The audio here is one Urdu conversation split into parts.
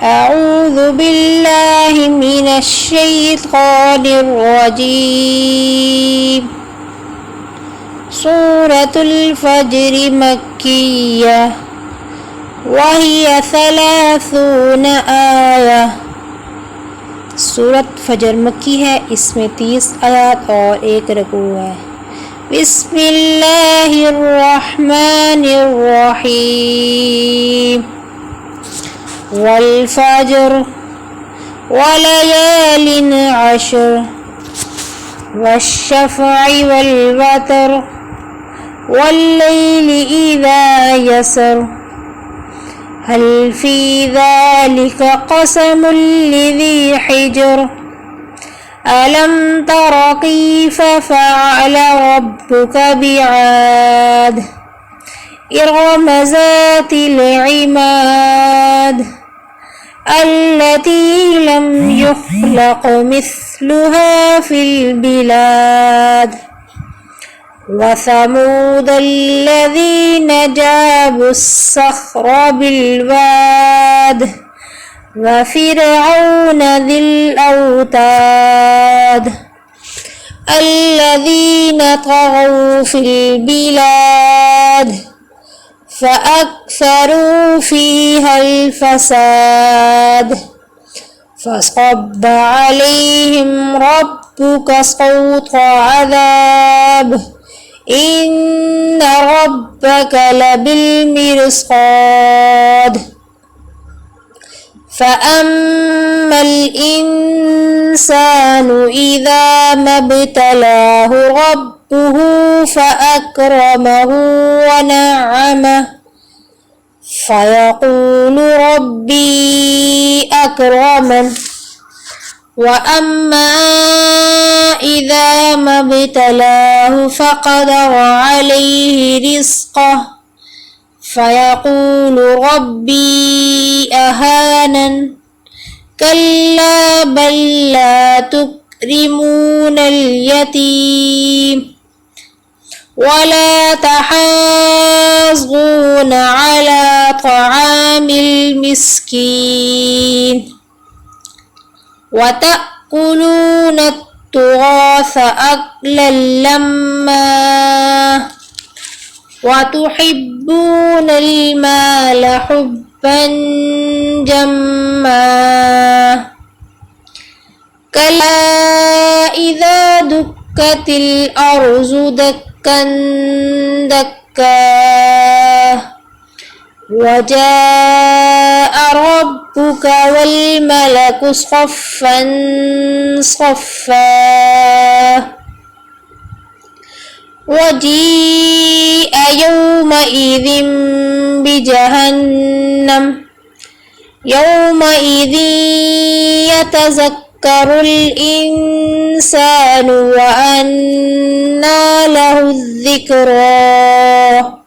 أعوذ بالله من الشيطان الرجيم. سورة الفجر مكية وهي 30 آية. سورة فجر مکی ہے، اس میں 30 آیات اور 1 رکوع ہے۔ بسم اللہ الرحمن الرحیم۔ والفجر وليال عشر والشفع والوتر والليل إذا يسر هل في ذلك قسم لذي حجر ألم تر كيف فعل ربك بعاد إرم ذات العماد التي لم يخلق مثلها في البلاد وثمود الذين جابوا الصخر بالواد وفرعون ذي الأوتاد الذين طغوا في البلاد فأكثروا فيها الفساد فصب عليهم ربك صوت عذاب إن ربك لبالمرصاد فأما الإنسان إذا ما ابتلاه ربه فأكرمه ونعمه فيقول ربي أكرمن وأما إذا ما ابتلاه فقدر عليه رزقه فيقول ربي أهانن كلا بل لا تكرمون اليتيم ولا تحاضون على طعام المسكين وتأكلون التراث أكلا لما وتحبون المال حبا جما كلا إذا دكت الأرض دكا دكا وجاء ربك والملك صفا صفا وجيء يومئذ بجهنم يومئذ يتذكر الإنسان وأنى له الذكرى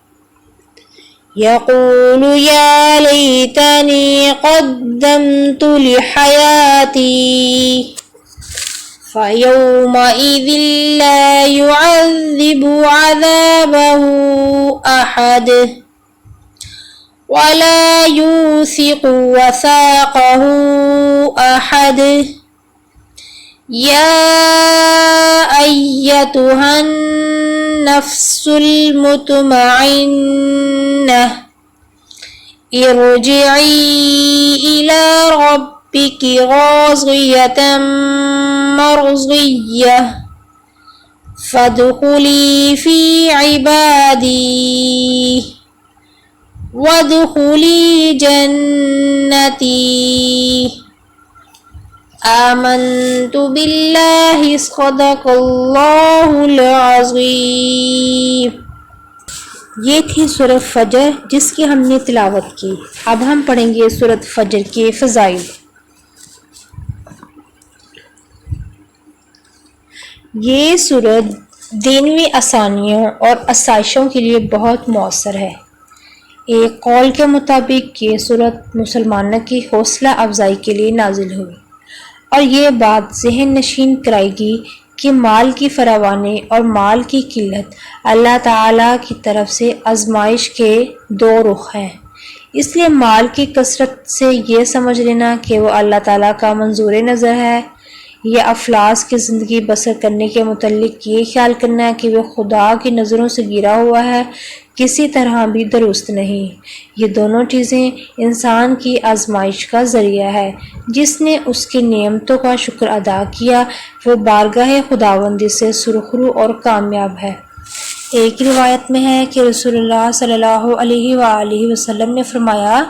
يقول يا ليتني قدمت لحياتي فيومئذ لا يعذب عذابه أحد ولا يوثق وثاقه أحد يا أيتها النفس المطمئنة ارجعي إلى ربك راضية مرضية فادخلي في عبادي وادخلي جنتي آمنت بالله صدق اللہ العظیم۔ یہ تھی سورۃ فجر جس کی ہم نے تلاوت کی۔ اب ہم پڑھیں گے سورۃ فجر کے فضائل۔ یہ سورت دینوی آسانیوں اور آسائشوں کے لیے بہت مؤثر ہے۔ ایک قول کے مطابق یہ سورت مسلمانوں کی حوصلہ افزائی کے لیے نازل ہوئی اور یہ بات ذہن نشین کرائے گی کہ مال کی فراوانی اور مال کی قلت اللہ تعالیٰ کی طرف سے آزمائش کے دو رخ ہیں۔ اس لیے مال کی کثرت سے یہ سمجھ لینا کہ وہ اللہ تعالیٰ کا منظور نظر ہے یا افلاس کی زندگی بسر کرنے کے متعلق یہ خیال کرنا کہ وہ خدا کی نظروں سے گرا ہوا ہے، کسی طرح بھی درست نہیں۔ یہ دونوں چیزیں انسان کی آزمائش کا ذریعہ ہے۔ جس نے اس کی نعمتوں کا شکر ادا کیا وہ بارگاہ خداوندی سے سرخرو اور کامیاب ہے۔ ایک روایت میں ہے کہ رسول اللہ صلی اللہ علیہ وآلہ وسلم نے فرمایا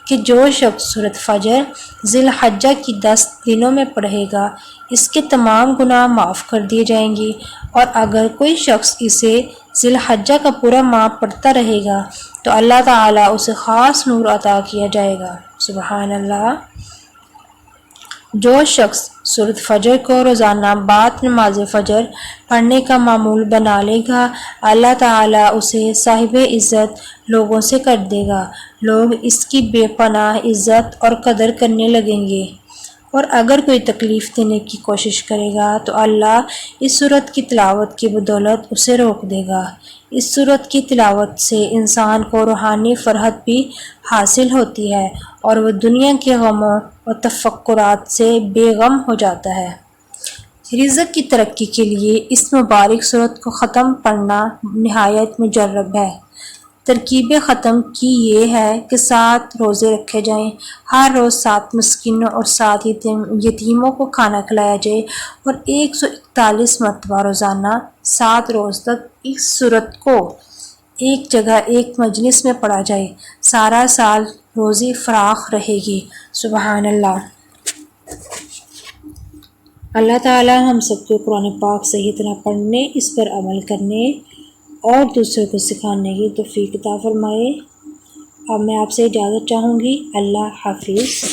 کہ جو شخص سورۃ فجر ذی الحجہ کی 10 دنوں میں پڑھے گا اس کے تمام گناہ معاف کر دیے جائیں گے، اور اگر کوئی شخص اسے ذی الحجہ کا پورا ماہ پڑھتا رہے گا تو اللہ تعالیٰ اسے خاص نور عطا کیا جائے گا۔ سبحان اللہ۔ جو شخص سورۃ فجر کو روزانہ بعد نماز فجر پڑھنے کا معمول بنا لے گا اللہ تعالیٰ اسے صاحب عزت لوگوں سے کر دے گا۔ لوگ اس کی بے پناہ عزت اور قدر کرنے لگیں گے، اور اگر کوئی تکلیف دینے کی کوشش کرے گا تو اللہ اس سورت کی تلاوت کی بدولت اسے روک دے گا۔ اس سورت کی تلاوت سے انسان کو روحانی فرحت بھی حاصل ہوتی ہے اور وہ دنیا کے غموں و تفکرات سے بے غم ہو جاتا ہے۔ رزق کی ترقی کے لیے اس مبارک سورت کو ختم پڑھنا نہایت مجرب ہے۔ ترکیب ختم کی یہ ہے کہ 7 روزے رکھے جائیں، ہر روز 7 مسکینوں اور 7 یتیموں کو کھانا کھلایا جائے، اور 141 مرتبہ روزانہ 7 روز تک اس سورت کو ایک جگہ ایک مجلس میں پڑھا جائے، سارا سال روزی فراخ رہے گی۔ سبحان اللہ۔ اللہ تعالی ہم سب کو قرآن پاک صحیح طرح پڑھنے، اس پر عمل کرنے اور دوسروں کو سکھانے کی توفیق عطا فرمائے۔ اب میں آپ سے اجازت چاہوں گی۔ اللہ حافظ۔